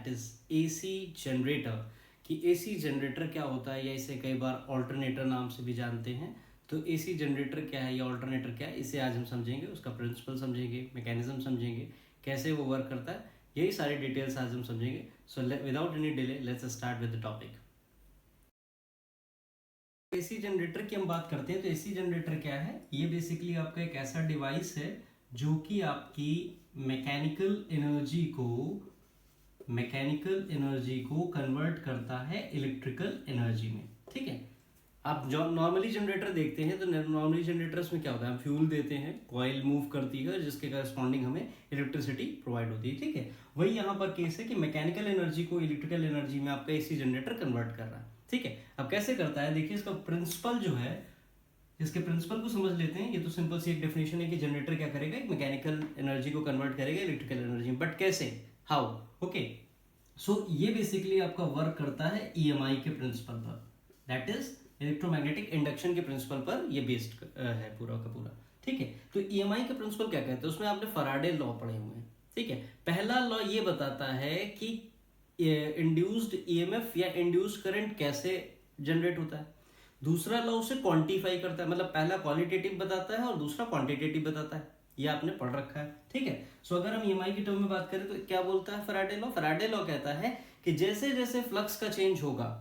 That is AC generator. कि AC generator क्या होता है, या इसे कई बार ऑल्टरनेटर नाम से भी जानते हैं। तो एसी जनरेटर क्या है या ऑल्टरनेटर क्या है, इसे आज हम समझेंगे, उसका प्रिंसिपल समझेंगे, मैकेनिज्म समझेंगे, कैसे वो वर्क करता है, यही सारी डिटेल्स आज हम समझेंगे। So without any delay let's start with the topic. AC generator की हम बात करते हैं तो एसी जनरेटर क्या है, ये बेसिकली आपका एक ऐसा डिवाइस है जो कि आपकी मैकेनिकल एनर्जी को कन्वर्ट करता है इलेक्ट्रिकल एनर्जी में। ठीक है, आप जो नॉर्मली जनरेटर देखते हैं तो नॉर्मली जनरेटर्स में क्या होता है, हम फ्यूल देते हैं, कॉइल मूव करती है जिसके करस्पॉन्डिंग हमें इलेक्ट्रिसिटी प्रोवाइड होती है। ठीक है, वही यहाँ पर केस है कि मैकेनिकल एनर्जी को इलेक्ट्रिकल एनर्जी में आपका एसी जनरेटर कन्वर्ट कर रहा है। ठीक है, अब कैसे करता है, देखिए इसका प्रिंसिपल जो है, इसके प्रिंसिपल को समझ लेते हैं। ये तो सिंपल सी एक डेफिनेशन है कि जनरेटर क्या करेगा, एक मैकेनिकल एनर्जी को कन्वर्ट करेगा इलेक्ट्रिकल एनर्जी में, बट कैसे, हाउ। ओके, सो ये बेसिकली आपका वर्क करता है ईएमआई के प्रिंसिपल पर, दैट इज इलेक्ट्रोमैग्नेटिक इंडक्शन के प्रिंसिपल पर ये बेस्ड है पूरा का पूरा। ठीक है, तो ईएमआई का प्रिंसिपल क्या कहते हैं, उसमें आपने फराडे लॉ पढ़े हुए हैं। ठीक है, पहला लॉ ये बताता है कि इंड्यूस्ड ईएमएफ या इंड्यूस्ड करंट कैसे जनरेट होता है। दूसरा लॉ उसे क्वांटिफाई करता है, मतलब पहला क्वालिटेटिव बताता है और दूसरा क्वांटिटेटिव बताता है, ये आपने पढ़ रखा है। ठीक है, सो अगर हम ईएमआई की टर्म में बात करें तो क्या बोलता है फराडे लॉ, फराडे लॉ कहता है कि जैसे जैसे फ्लक्स का चेंज होगा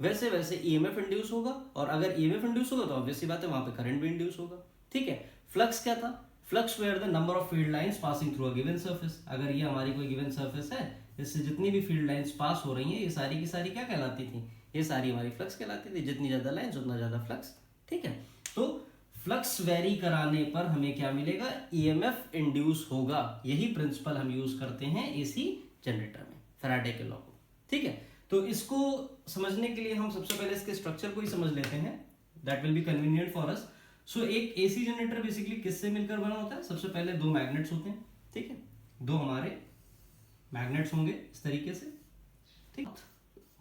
वैसे वैसे ईएमएफ इंड्यूस होगा, और अगर ईएमएफ इंड्यूस होगा तो ऑब्वियसली बात है वहां पे करंट भी इंड्यूस होगा। ठीक है, फ्लक्स क्या था, flux where the number of field lines passing through a given surface. अगर ये हमारी कोई गिवन सरफेस है, इससे जितनी भी फील्ड लाइंस पास हो रही हैं ये सारी की सारी क्या कहलाती थी, ये सारी हमारी फ्लक्स कहलाती थी। जितनी ज्यादा लाइंस उतना ज्यादा फ्लक्स। ठीक है, तो फ्लक्स वेरी कराने पर हमें क्या मिलेगा, ईएमएफ इंड्यूस होगा। यही प्रिंसिपल हम यूज करते हैं एसी जनरेटर में, फैराडे के लॉ को। ठीक है, तो इसको समझने के लिए हम सबसे पहले इसके स्ट्रक्चर को ही समझ लेते हैं, that will be convenient for us. So एक एसी जनरेटर बेसिकली किससे मिलकर बना होता है, सबसे पहले दो मैग्नेट्स होते हैं। ठीक है, दो हमारे मैग्नेट्स होंगे इस तरीके से, ठीक,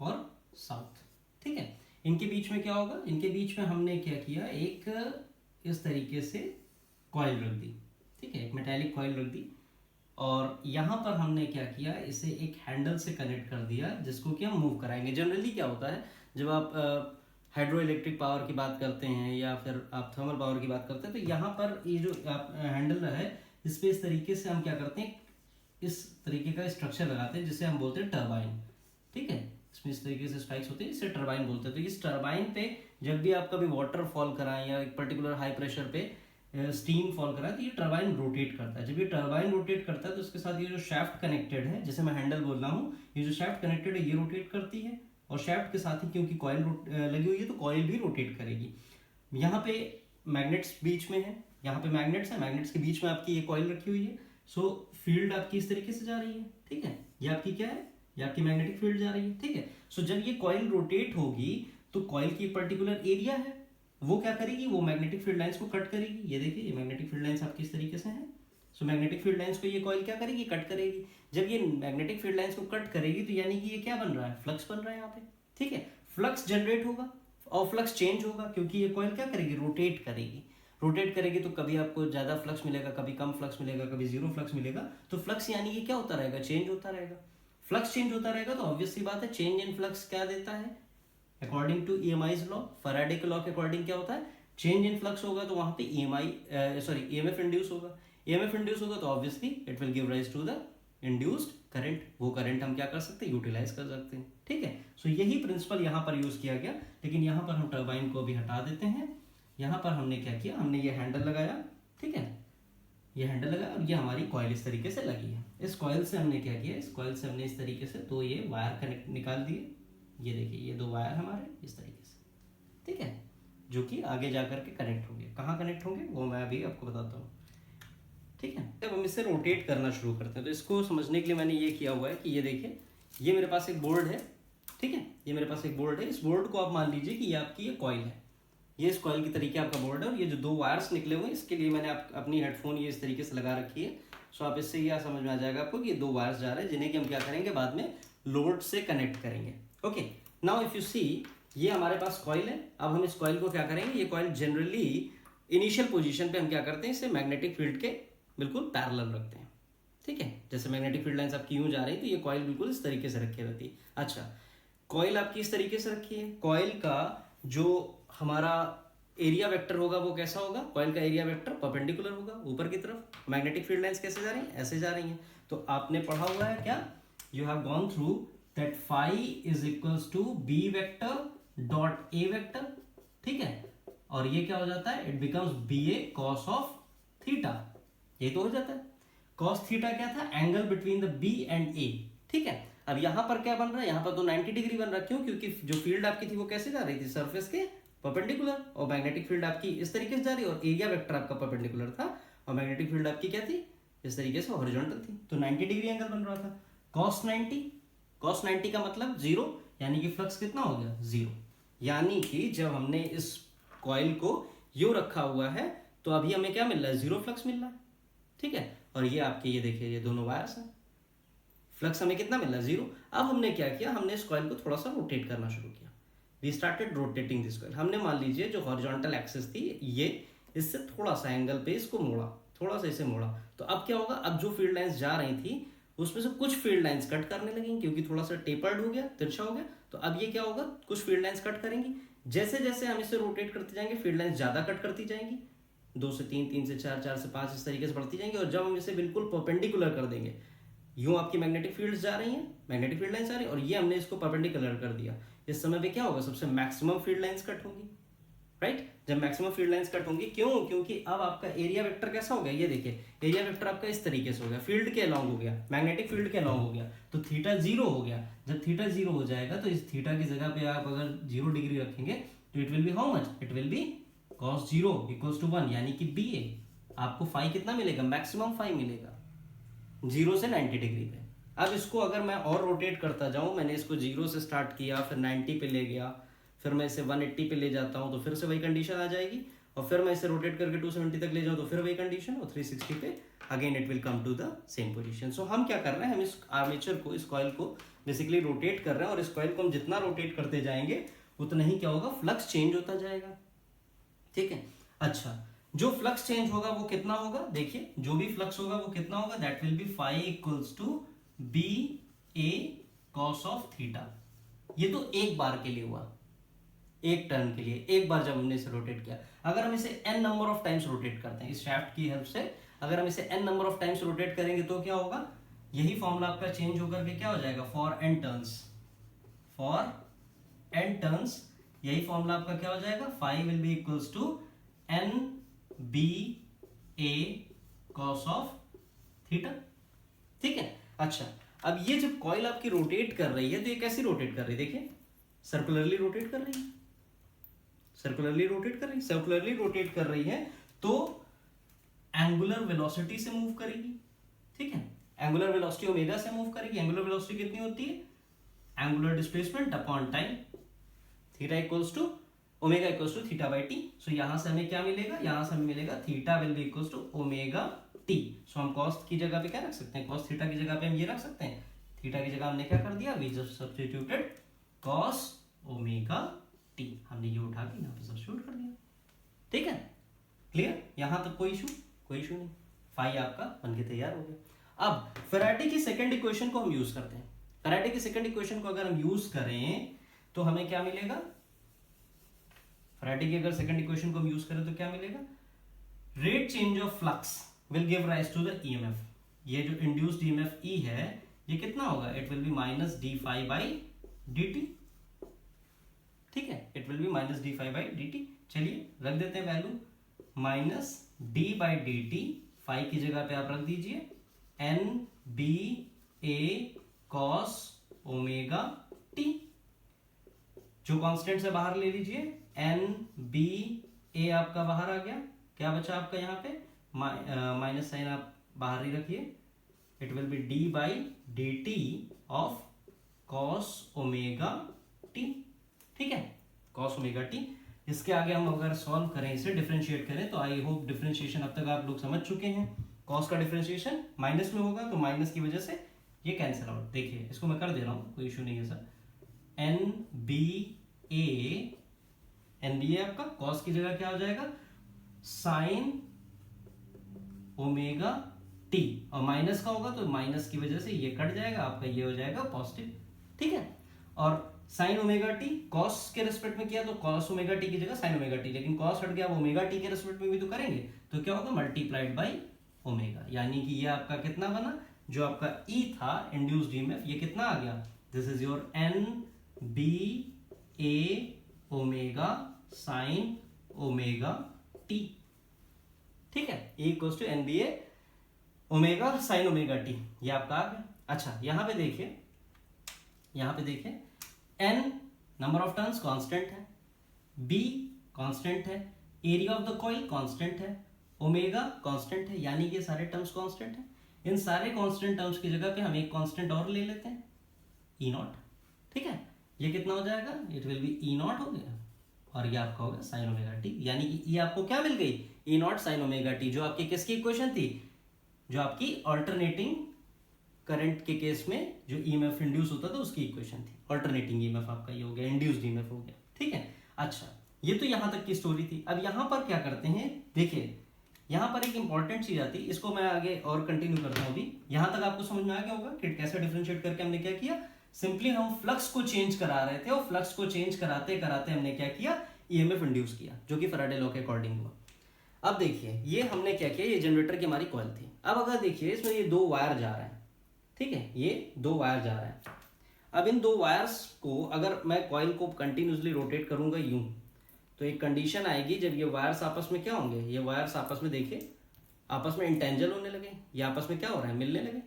और साउथ। ठीक है, इनके बीच में क्या होगा, इनके बीच में हमने क्या किया, एक इस तरीके से कॉइल रख दी। ठीक है, एक मेटालिक कॉइल रख दी, और यहाँ पर हमने क्या किया, इसे एक हैंडल से कनेक्ट कर दिया जिसको कि हम मूव कराएंगे। जनरली क्या होता है, जब आप हाइड्रो इलेक्ट्रिक पावर की बात करते हैं या फिर आप थर्मल पावर की बात करते हैं, तो यहाँ पर ये जो आप हैंडल है इस पर इस तरीके से हम क्या करते हैं, इस तरीके का स्ट्रक्चर लगाते हैं जिसे हम बोलते हैं टरबाइन। ठीक है, इसमें इस तरीके से स्पाइक्स होते हैं, इसे टरबाइन बोलते हैं। तो इस टरबाइन पे जब भी आप कभी वाटर फॉल कराएं या एक पर्टिकुलर हाई प्रेशर पे स्टीम फॉल करा तो ये टरबाइन रोटेट करता है। जब ये टरबाइन रोटेट करता है तो उसके साथ ये जो शाफ्ट कनेक्टेड है, जिसे मैं हैंडल बोल रहा हूँ, ये जो शाफ्ट कनेक्टेड है ये रोटेट करती है, और शाफ्ट के साथ ही क्योंकि कॉइल लगी हुई है तो कॉइल भी रोटेट करेगी। यहाँ पे मैग्नेट्स बीच में है, यहाँ पे मैग्नेट्स है, मैग्नेट्स के बीच में आपकी ये कॉइल रखी हुई है। सो फील्ड आपकी इस तरीके से जा रही है। ठीक है, ये आपकी क्या है, ये आपकी मैग्नेटिक फील्ड जा रही है। ठीक है, सो जब ये कॉइल रोटेट होगी तो कॉइल की पर्टिकुलर एरिया है, वो क्या करेगी, वो मैग्नेटिक फील्ड लाइंस को कट करेगी। ये देखिए, ये मैग्नेटिक फील्ड लाइंस आपकी इस तरीके से है। सो मैग्नेटिक फील्ड लाइंस को ये कॉइल क्या करेगी, कट करेगी। जब ये मैग्नेटिक फील्ड लाइंस को कट करेगी तो यानी कि ये क्या बन रहा है, फ्लक्स बन रहा है यहाँ पे। ठीक है, फ्लक्स जनरेट होगा और फ्लक्स चेंज होगा क्योंकि ये कॉइल क्या करेगी, रोटेट करेगी। रोटेट करेगी तो कभी आपको ज्यादा फ्लक्स मिलेगा, कभी कम फ्लक्स मिलेगा, कभी जीरो फ्लक्स मिलेगा। तो फ्लक्स यानी कि क्या होता रहेगा, चेंज होता रहेगा। फ्लक्स चेंज होता रहेगा तो ऑब्वियस सी बात है, चेंज इन फ्लक्स क्या देता है, according to EMI's law, Faraday के लॉ के अकॉर्डिंग क्या होता है, चेंज इन फ्लक्स होगा तो वहां पे ईएमएफ इंड्यूस होगा। ईएमएफ इंड्यूस होगा तो obviously it will give rise to the induced current. वो करंट हम क्या कर सकते हैं, यूटिलाइज कर सकते हैं। ठीक है, सो यही प्रिंसिपल यहाँ पर यूज किया गया। लेकिन यहाँ पर हम टरबाइन को भी हटा देते हैं। यहाँ पर हमने क्या किया, हमने ये हैंडल लगाया। ठीक है, ये हैंडल लगाया और ये हमारी कॉइल इस तरीके से लगी है। इस कॉइल से हमने क्या किया, इस कॉइल से हमने इस तरीके से तो ये वायर कनेक्ट निकाल दिए। ये देखिए, ये दो वायर हमारे इस तरीके से, ठीक है, जो कि आगे जाकर के कनेक्ट होंगे। कहाँ कनेक्ट होंगे वो मैं अभी आपको बताता हूँ। ठीक है, जब हम इसे रोटेट करना शुरू करते हैं तो इसको समझने के लिए मैंने ये किया हुआ है कि ये देखिए, ये मेरे पास एक बोर्ड है। ठीक है, ये मेरे पास एक बोर्ड है। इस बोर्ड को आप मान लीजिए कि ये आपकी ये कॉइल है, ये इस कॉइल की तरीके आपका बोर्ड है, और ये जो दो वायर्स निकले हुए हैं इसके लिए मैंने अपनी हेडफोन ये इस तरीके से लगा रखी है। सो आप इससे यह समझ में आ जाएगा आपको कि ये दो वायर्स जा रहे हैं जिन्हें कि हम क्या करेंगे, बाद में लोड से कनेक्ट करेंगे। Okay, now if you see, ये हमारे पास कॉइल है। अब हम इस कॉइल को क्या करेंगे, ये कॉइल जनरली इनिशियल पोजीशन पे हम क्या करते हैं, इसे मैग्नेटिक फील्ड के बिल्कुल पैरेलल रखते हैं। ठीक ठीक है, जैसे मैग्नेटिक फील्ड लाइंस आपकी यूं जा रही है तो ये कॉइल बिल्कुल इस तरीके से रखी रहती है। अच्छा, कॉइल आपकी इस तरीके से रखी है, कॉइल का जो हमारा एरिया वेक्टर होगा वो कैसा होगा, कॉइल का एरिया वेक्टर परपेंडिकुलर होगा ऊपर की तरफ। मैग्नेटिक फील्ड लाइंस कैसे जा रही हैं, ऐसे जा रही हैं। तो आपने पढ़ा हुआ है क्या, you have gone through that phi is equals to B vector dot A vector, ठीक है, और ये क्या हो जाता है, it becomes B A cos of theta, ये तो हो जाता है। कॉस थीटा क्या था, angle between the B and A, ठीक है। अब यहां पर क्या बन रहा है, यहां पर तो 90 डिग्री बन रहा है, क्यों, क्योंकि जो फील्ड आपकी थी वो कैसे जा रही थी, सरफेस के परपेंडिकुलर, और मैग्नेटिक फील्ड आपकी इस तरीके से जा रही है, और एरिया वेक्टर आपका परपेंडिकुलर था, और मैग्नेटिक फील्ड आपकी क्या थी, इस तरीके से हॉरिजॉन्टल थी, तो 90 डिग्री एंगल बन रहा था। कॉस 90 का मतलब जीरो, यानी कि फ्लक्स कितना हो गया, जीरो। यानी कि जब हमने इस कॉइल को यूं रखा हुआ है तो अभी हमें क्या मिल रहा है, जीरो फ्लक्स मिल रहा है, ठीक है। और ये आपके ये देखिए ये दोनों वायर्स हैं, फ्लक्स हमें कितना मिल रहा है, जीरो। अब हमने क्या किया, हमने इस कॉइल को थोड़ा सा रोटेट करना शुरू किया, we started rotating this coil. हमने मान लीजिए जो हॉरिजॉन्टल एक्सिस थी ये, इससे थोड़ा सा एंगल पे इसको मोड़ा, थोड़ा सा इसे मोड़ा, तो अब क्या होगा, अब जो फील्ड लाइंस जा रही थी उसमें से कुछ फील्ड लाइंस कट करने लगेंगी, क्योंकि थोड़ा सा टेपर्ड हो गया, तिरछा हो गया, तो अब ये क्या होगा, कुछ फील्ड लाइंस कट करेंगी। जैसे जैसे हम इसे रोटेट करते जाएंगे फील्ड लाइंस ज्यादा कट करती जाएंगी, 2 से 3, 3 से 4, 4 से 5 इस तरीके से बढ़ती जाएंगी, और जब हम इसे बिल्कुल परपेंडिकुलर कर देंगे, यूं आपकी मैग्नेटिक फील्ड्स जा रही हैं, मैग्नेटिक फील्ड लाइंस जा रही है, और ये हमने इसको परपेंडिकुलर कर दिया, इस समय पे क्या होगा, सबसे मैक्सिमम फील्ड लाइंस कट होंगी, राइट। जब मैक्सिमम फील्ड लाइंस कट होंगी, क्यों, क्योंकि अब आपका एरिया वेक्टर कैसा हो गया, ये देखिए एरिया वेक्टर आपका इस तरीके से हो गया, फील्ड के अलॉन्ग हो गया, मैग्नेटिक फील्ड के अलॉन्ग हो गया, तो थीटा जीरो हो गया। जब थीटा जीरो हो जाएगा तो इस थीटा की जगह पे आप अगर 0 डिग्री रखेंगे तो it will be how much, it will be cos 0 equals to 1, यानी कि बी ए, आपको फाई कितना मिलेगा, मैक्सिमम फाई मिलेगा 0 से 90 डिग्री पे। अब इसको अगर मैं और रोटेट करता जाऊं, मैंने इसको 0 से स्टार्ट किया, फिर 90 पे ले गया, फिर मैं इसे 180 पे ले जाता हूं तो फिर से वही कंडीशन आ जाएगी, और फिर मैं इसे रोटेट करके 270 तक ले जाऊं तो फिर वही कंडीशन, और 360 पे again it will come to the same position. So हम क्या कर रहे हैं, हम इस आर्मेचर को, इस कॉइल को बेसिकली रोटेट कर रहे हैं, और इस कॉइल को हम जितना रोटेट करते जाएंगे उतना ही क्या होगा, फ्लक्स चेंज होता जाएगा, ठीक है। अच्छा, जो फ्लक्स चेंज होगा वो कितना होगा, देखिए जो भी फ्लक्स होगा वो कितना होगा, that will be phi equals to B A cos of theta. ये तो एक बार के लिए हुआ, एक टर्न के लिए, एक बार जब हमने इसे रोटेट किया। अगर हम इसे n number of times rotate करते हैं इस शाफ्ट की हेल्प से, अगर हम इसे n number of times rotate करेंगे तो क्या होगा, यही फॉर्मूला आपका चेंज होकर के क्या हो जाएगा, for n turns, for n turns यही फॉर्मूला आपका क्या हो जाएगा, phi will be equals to n b a cos of theta, ठीक है। अच्छा, अब ये जब कॉइल आपकी रोटेट कर रही है तो ये कैसी रोटेट कर रही है, देखिए सर्कुलरली रोटेट कर रही है, सर्कुलरली रोटेट कर रही है, सर्कुलरली रोटेट कर रही है तो एंगुलर वेलोसिटी से मूव करेगी, ठीक है, एंगुलर वेलोसिटी ओमेगा से मूव करेगी। एंगुलर वेलोसिटी कितनी होती है, angular displacement upon time, theta equals to omega equals to theta by T. So यहां से हमें क्या मिलेगा, यहां से हमें मिलेगा theta will be equals to omega T. So हम कॉस की जगह पे क्या रख सकते हैं, कॉस थीटा की जगह पे हम ये रख सकते हैं, थीटा की जगह हमने क्या कर दिया, we just substituted cos omega t, हमने ये उठा के यहाँ पे सब्स्टिट्यूट कर दिया, ठीक है, क्लियर। यहां तक कोई इशू नहीं, फाई आपका बनके तैयार हो गया। अब फेराडे की सेकंड इक्वेशन को हम यूज करते हैं। फेराडे की सेकंड इक्वेशन को अगर हम यूज करें तो हमें क्या मिलेगा, फेराडे की अगर सेकंड इक्वेशन को हम यूज करें तो क्या मिलेगा, rate change of flux will give rise to the EMF. ये जो इंड्यूस्ड ईएमएफ ई है ये कितना होगा, it will be minus d phi by d t, ठीक है, it will be minus d phi by d t. चलिए रख देते हैं value, minus d by d t, phi की जगह पे आप रख दीजिए n B A cos omega t, जो कांस्टेंट से बाहर ले लीजिए, एन बी ए आपका बाहर आ गया, क्या बचा आपका यहाँ पे, माइनस साइन आप बाहर ही रखिए, it will B D by d T of cos omega t, ठीक है, कॉस ओमेगा टी। इसके आगे हम अगर सॉल्व करें, इसे डिफरेंशिएट करें, तो आई होप डिफरेंशिएशन अब तक आप लोग समझ चुके हैं। कॉस का डिफरेंशिएशन माइनस में होगा तो माइनस की वजह से ये कैंसिल आउट, देखिए इसको मैं कर दे रहा हूँ, कोई इशू नहीं है सर, एन बी ए, एन बी ए आपका कॉस की जगह क्या हो जाएगा, साइन ओमेगा टी, और माइनस का होगा तो माइनस की वजह से ये कट जाएगा, आपका ये हो जाएगा पॉजिटिव, ठीक है। और साइन ओमेगा टी कॉस के रेस्पेक्ट में किया तो कॉस ओमेगा टी की जगह साइन ओमेगा टी, लेकिन कॉस हट गया, अब ओमेगा टी के रेस्पेक्ट में भी तो करेंगे, तो क्या होगा मल्टीप्लाइड बाई ओमेगा, यानी कि ये आपका कितना बना, जो आपका ई था इंड्यूस्ड ईएमएफ, ये कितना आ गया, this is your n B A omega sine omega t, ठीक है, E equals to n B A omega sine omega t, ये आपका आ गया। अच्छा यहाँ पे देखिए, यहाँ पे देखिए n number of turns constant है, b कांस्टेंट है, area of the coil constant है, ओमेगा कांस्टेंट है, यानी कि सारे टर्म्स कांस्टेंट हैं। इन सारे कांस्टेंट टर्म्स की जगह पे हम एक कांस्टेंट और ले लेते हैं, ई नॉट, ठीक है। ये कितना हो जाएगा, it will be E naught हो गया, और ये आपका हो गया साइन ओमेगा टी, यानी कि ये आपको क्या मिल गई, ई नॉट साइन ओमेगा टी, जो आपकी किसकी इक्वेशन थी, जो आपकी ऑल्टरनेटिंग करंट के केस में जो ईएमएफ इंड्यूस होता था उसकी इक्वेशन थी। ऑल्टरनेटिंग ईएमएफ आपका ये हो गया, इंड्यूस्ड ईएमएफ हो गया, ठीक है। अच्छा ये तो यहां तक की स्टोरी थी। अब यहां पर क्या करते हैं, देखिए यहां पर एक इंपॉर्टेंट चीज आती है, इसको मैं आगे और कंटिन्यू करता हूं। अभी यहां तक आपको समझ में आ गया होगा कि कैसे डिफरेंशिएट करके हमने क्या किया, सिंपली हम फ्लक्स को चेंज करा रहे थे, और फ्लक्स को चेंज कराते कराते हमने क्या किया, ईएमएफ इंड्यूस किया, जो कि फैराडे लॉ के अकॉर्डिंग हुआ। अब देखिए ये हमने क्या किया, ये जनरेटर की हमारी कॉइल थी। अब अगर देखिए इसमें ये दो वायर जा रहे हैं, ठीक है, ये दो वायर जा रहे हैं। अब इन दो वायर्स को अगर मैं कॉइल को कंटिन्यूसली रोटेट करूंगा यूं, तो एक कंडीशन आएगी जब ये वायर्स आपस में क्या होंगे, ये वायर्स आपस में देखिए आपस में इंटेंजल होने लगे, ये आपस में क्या हो रहा है, मिलने लगे,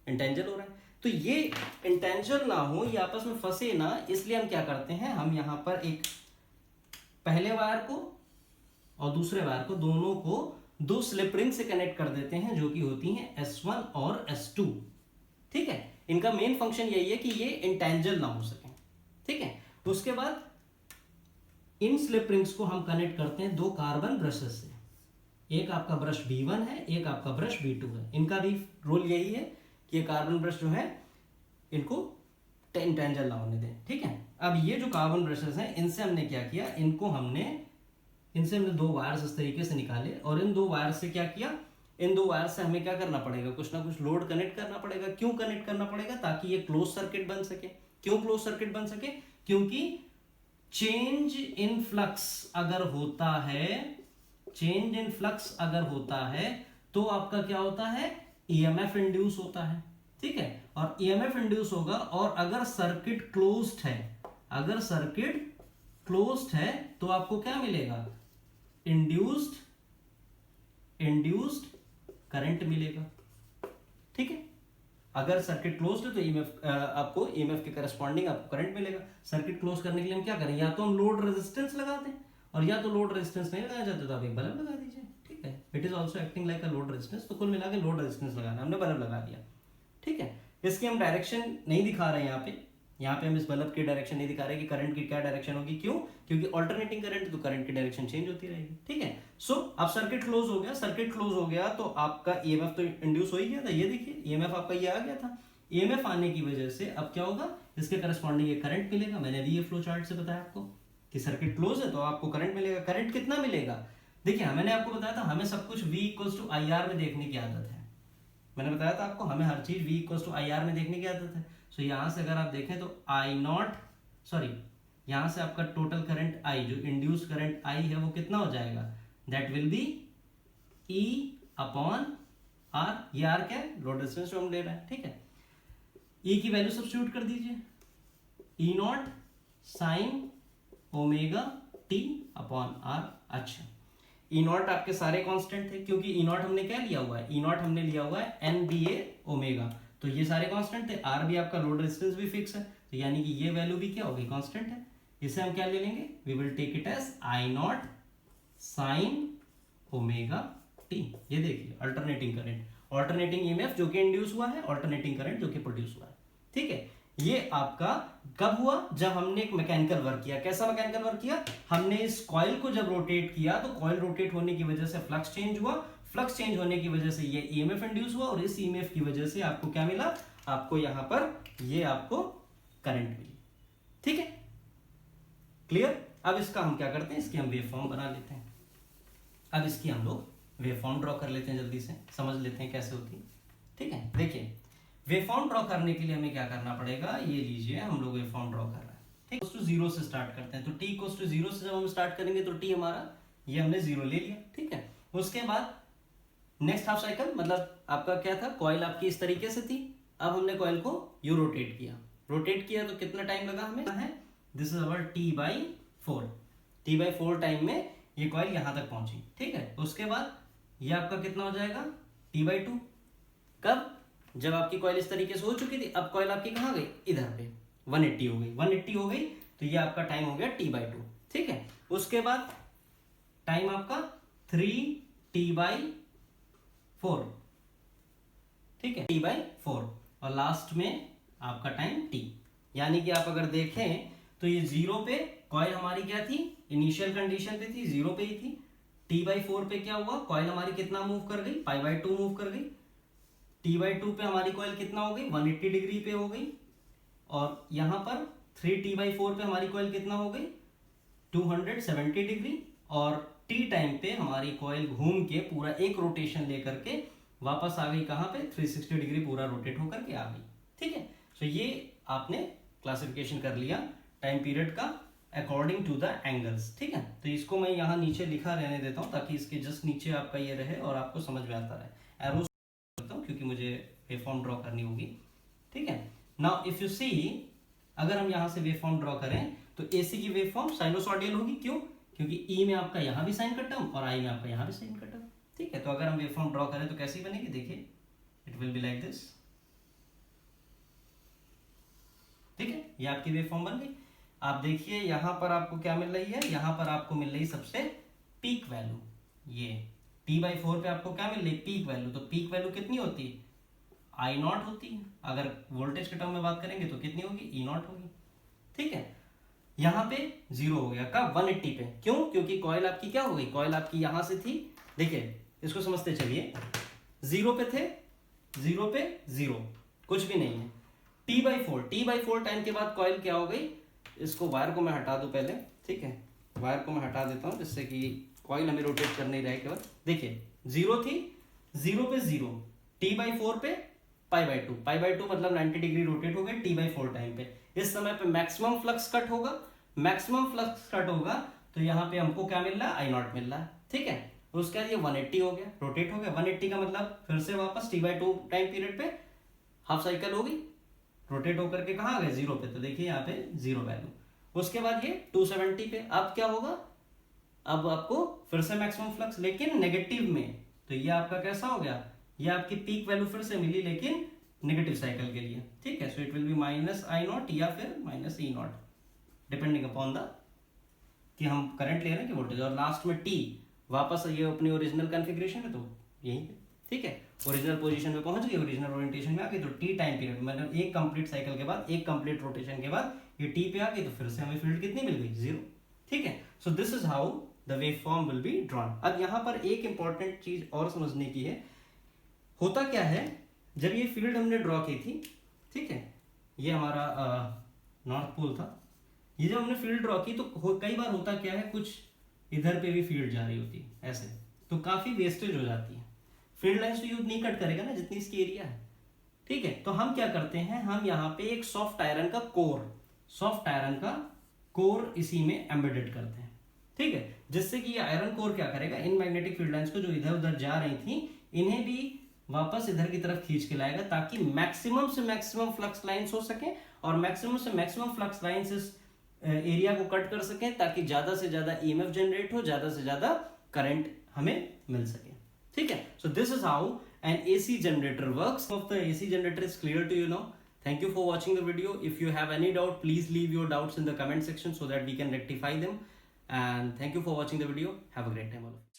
इंटेंजल हो रहा है। तो ये इंटेंजल ना हो, ये आपस में फंसे ना, इसलिए हम क्या करते हैं, हम यहाँ पर एक पहले वायर को और दूसरे वायर को, दोनों को दो स्लिप रिंग से कनेक्ट कर देते हैं, जो कि होती हैं S1 और S2, ठीक है। इनका मेन फंक्शन यही है कि ये इंटेंजल ना हो सके, ठीक है। तो उसके बाद इन स्लिप रिंग्स को हम कनेक्ट करते हैं दो कार्बन ब्रशेस से, एक आपका ब्रश B1 है, एक आपका ब्रश B2 है। इनका भी रोल यही है कि ये कार्बन ब्रश जो है इनको इंटेंजल ना होने दें, ठीक है। अब ये जो कार्बन ब्रशेस हैं, इनसे हमने क्या किया, इनसे हमने दो वायर्स इस तरीके से निकाले, और इन दो वायर से क्या किया, इन दो वायर से हमें क्या करना पड़ेगा, कुछ ना कुछ लोड कनेक्ट करना पड़ेगा। क्यों कनेक्ट करना पड़ेगा, ताकि ये क्लोज सर्किट बन सके। क्यों क्लोज सर्किट बन सके, क्योंकि चेंज इन फ्लक्स अगर होता है, चेंज इन फ्लक्स अगर होता है तो आपका क्या होता है, ईएमएफ इंड्यूस होता है, ठीक है। और ईएमएफ इंड्यूस होगा, और अगर सर्किट क्लोज्ड है, अगर सर्किट क्लोज्ड है तो आपको क्या मिलेगा, इंड्यूस्ड करंट मिलेगा, ठीक है। अगर सर्किट क्लोज्ड है तो ईएमएफ आपको ईएमएफ के करस्पॉन्डिंग आपको करंट मिलेगा। सर्किट क्लोज करने के लिए हम क्या करें, या तो हम लोड रेजिस्टेंस लगा दें, और या तो लोड रेजिस्टेंस नहीं लगाया जाता तो आप एक बल्ब लगा दीजिए, ठीक है। It is also acting like a load resistance. तो कुल मिला के लोड रेजिस्टेंस लगाना, हमने बल्ब लगा दिया, ठीक है। इसकी हम डायरेक्शन नहीं दिखा रहे हैं यहाँ पे हम इस बल्ब की डायरेक्शन नहीं दिखा रहे कि करंट की क्या डायरेक्शन होगी। क्यों, क्योंकि ऑल्टरनेटिंग करंट, तो करंट की डायरेक्शन चेंज होती रहेगी, ठीक है। सो अब सर्किट क्लोज हो गया, सर्किट क्लोज हो गया तो आपका ईएमएफ तो इंड्यूस हो ही गया था। ये देखिए ईएमएफ आपका ये आ गया था। ईएमएफ आने की वजह से अब क्या होगा, इसके करस्पॉन्डिंग ये करंट मिलेगा। मैंने अभी ये फ्लो चार्ट से बताया आपको कि सर्किट क्लोज है तो आपको करंट मिलेगा। करंट कितना मिलेगा, देखिए मैंने आपको बताया था हमें सब कुछ V इक्वल्स टू IR में देखने की आदत है। मैंने बताया था आपको हमें हर चीज V इक्वल्स टू IR में देखने की आदत है। सो यहां से अगर आप देखें तो यहां से आपका टोटल करंट I, जो इंड्यूस करंट I है, वो कितना हो जाएगा, that will B E upon R। ये R क्या है, लोड रेजिस्टेंस जो हम ले रहे हैं, ठीक है। E की वैल्यू सब्स्टिट्यूट कर दीजिए, E not sine omega T upon R। अच्छा E नॉट आपके सारे कांस्टेंट थे, क्योंकि E नॉट हमने क्या लिया हुआ है, E नॉट हमने लिया हुआ है NBA ओमेगा, तो ये सारे कांस्टेंट थे। R भी आपका लोड रेजिस्टेंस भी फिक्स है, तो यानी कि ये वैल्यू भी क्या होगी, कांस्टेंट है। इसे हम क्या ले लेंगे, we will take it as I naught sine omega T। ये देखिए अल्टरनेटिंग करंट, ऑल्टरनेटिंग ईएमएफ जो कि इंड्यूस हुआ है, ऑल्टरनेटिंग करंट जो कि प्रोड्यूस हुआ है, ठीक है। ये आपका कब हुआ, जब हमने एक मैकेनिकल वर्क किया। कैसा मैकेनिकल वर्क किया, हमने इस कॉइल को जब रोटेट किया तो कॉइल रोटेट होने की वजह से फ्लक्स चेंज हुआ, फ्लक्स चेंज होने की वजह से ये ईएमएफ इंड्यूस हुआ, और इस ईएमएफ की वजह से आपको क्या मिला, आपको यहां पर ये आपको करंट मिली, ठीक है, क्लियर। अब इसका हम क्या करते हैं, इसकी हम वेव फॉर्म बना लेते हैं। अब इसकी हम लोग वेवफॉर्म ड्रॉ कर लेते हैं, जल्दी से समझ लेते हैं कैसे होती है। ठीक है, देखिए वेवफॉर्म ड्रॉ करने के लिए हमें क्या करना पड़ेगा, ये लीजिए हम लोग वेवफॉर्म ड्रॉ कर रहे हैं, ठीक, टू जीरो से स्टार्ट करते हैं। तो t इक्वल्स टू जीरो से जब हम स्टार्ट करेंगे तो t हमारा ये हमने जीरो ले लिया। ठीक है, उसके बाद नेक्स्ट हाफ साइकिल, मतलब आपका क्या था, कॉइल आपकी इस तरीके से थी, अब हमने कॉइल को यू रोटेट किया, तो कितना टाइम लगा हमें है, this is our t/4, t/4 time में ये कॉइल यहां तक पहुंची। ठीक है, उसके बाद ये आपका कितना हो जाएगा t/2, कब, जब आपकी कॉइल इस तरीके से हो चुकी थी, अब कॉइल आपकी कहां गई, इधर पे 180 हो गई, 180 हो गई, तो ये आपका टाइम हो गया t/2। ठीक है, उसके बाद टाइम आपका 3t/4, ठीक है, t/4, और लास्ट में आपका टाइम t, यानी कि आप अगर देखें तो ये जीरो पे कॉइल हमारी क्या थी, इनिशियल कंडीशन पे थी, जीरो पे ही थी। t/4 पे क्या हुआ, कॉइल हमारी कितना मूव कर गई, π/2 मूव कर गई। t/2 पे हमारी कॉइल कितना हो गई, 180 डिग्री पे हो गई, और यहां पर 3t/4 पे हमारी कॉइल कितना हो गई, 270 डिग्री, और t टाइम पे हमारी कॉइल घूम के पूरा एक रोटेशन लेकर के वापस आ गई कहां पे, 360 डिग्री पूरा रोटेट होकर के आ गई। ठीक है, तो ये आपने क्लासिफिकेशन कर लिया टाइम पीरियड का अकॉर्डिंग टू द एंगल्स। ठीक है, तो इसको मैं यहाँ नीचे लिखा रहने देता हूँ ताकि इसके जस्ट नीचे आपका ये रहे और आपको समझ में आता रहे। एरोस करता हूँ क्योंकि मुझे वेवफॉर्म ड्रॉ करनी होगी। ठीक है, नाउ इफ यू सी, अगर हम यहाँ से वेवफॉर्म ड्रॉ करें तो एसी की वेवफॉर्म साइनोसॉइडल होगी, क्यों, क्योंकि ई में आपका यहाँ भी साइन का टर्म और आई में आपका यहाँ भी साइन का टर्म। ठीक है, तो अगर हम वेवफॉर्म ड्रॉ करें तो कैसी बनेगी, देखिए it will be like this. ठीक है, ये आपकी वेवफॉर्म बन गई। आप देखिए यहाँ पर आपको क्या मिल रही है, यहाँ पर आपको मिल रही सबसे पीक वैल्यू, ये t/4 पे आपको क्या मिल रही है, पीक वैल्यू। तो पीक वैल्यू कितनी होती है, I0 होती है। अगर वोल्टेज के टर्म में बात करेंगे तो कितनी होगी, E0 होगी। ठीक है, यहाँ पे जीरो हो गया, कब, 180 पे, क्यों, क्योंकि कॉइल आपकी क्या हो गई, कॉइल आपकी यहां से थी, देखिए इसको समझते चलिए, जीरो पे थे, जीरो पे जीरो, कुछ भी नहीं है, t/4 टाइम के बाद कॉइल क्या हो गई, इसको वायर को मैं हटा दूं पहले। ठीक है, वायर को मैं हटा देता हूं जिससे कि कॉइल हमें रोटेट करने रहे केवल। देखिए जीरो थी, जीरो पे जीरो, t/4 पे π/2 मतलब 90 डिग्री रोटेट हो गए t/4 टाइम पे। इस समय पे मैक्सिमम फ्लक्स कट होगा, मैक्सिमम फ्लक्स कट होगा तो यहाँ पे हमको क्या मिल रहा है, I0 मिल रहा है। ठीक है, उसके बाद ये 180 हो गया, रोटेट हो गया, 180 का मतलब फिर से वापस t/2 टाइम पीरियड पे हाफ साइकिल होगी, रोटेट होकर के कहाँ आ गए, जीरो पे, तो देखिए यहाँ पे जीरो वैल्यू। उसके बाद ये 270 पे, अब क्या होगा, अब आपको फिर से मैक्सिमम फ्लक्स लेकिन नेगेटिव में, तो ये आपका कैसा हो गया, ये आपकी पीक वैल्यू फिर से मिली लेकिन नेगेटिव साइकिल के लिए। ठीक है, so it will B -I0 या फिर -E0 डिपेंडिंग अपॉन द कि हम करंट ले रहे हैं कि वोल्टेज, और लास्ट में t वापस ये अपनी ओरिजिनल कॉन्फ़िगरेशन है तो यही पे। ठीक है, ओरिजिनल पोजीशन में पहुंच गई, ओरिजिनल ओरिएंटेशन में आ गई, तो t टाइम पीरियड मतलब एक कंप्लीट साइकिल के बाद, एक कंप्लीट रोटेशन के बाद ये t पे आ गई, तो फिर से हमें फील्ड कितनी मिल गई, जीरो। ठीक है, so this is how the waveform will be drawn. अब यहाँ पर एक इंपॉर्टेंट चीज और समझने की है, होता क्या है, जब ये फील्ड हमने ड्रॉ की थी, ठीक है, ये हमारा नॉर्थ पोल था, ये जब हमने फील्ड ड्रॉ की तो कई बार होता क्या है, कुछ इधर पे भी फील्ड जा रही होती है ऐसे, तो काफी वेस्टेज हो जाती है, फील्ड लाइंस तो यूज नहीं कट करेगा ना जितनी इसकी एरिया है। ठीक है, तो हम क्या करते हैं, हम यहाँ पे एक सॉफ्ट आयरन का कोर इसी में एम्बेडेड करते हैं। ठीक है, जिससे कि ये आयरन कोर क्या करेगा, इन मैग्नेटिक फील्ड लाइंस को जो इधर उधर जा रही थी इन्हें भी वापस इधर की तरफ खींच के लाएगा, ताकि मैक्सिमम से मैक्सिमम फ्लक्स लाइंस हो सके और मैक्सिमम से मैक्सिमम फ्लक्स लाइंस इस एरिया को कट कर सके, ताकि ज्यादा से ज्यादा ईएमएफ जनरेट हो, ज्यादा से ज्यादा करंट हमें मिल सके। ठीक है, so this is how an AC generator works. Of the AC generator is clear to you now. Thank you for watching the video. If you have any doubt, please leave your doubts in the comment section so that we can rectify them. And thank you for watching the video. Have a great time all of you.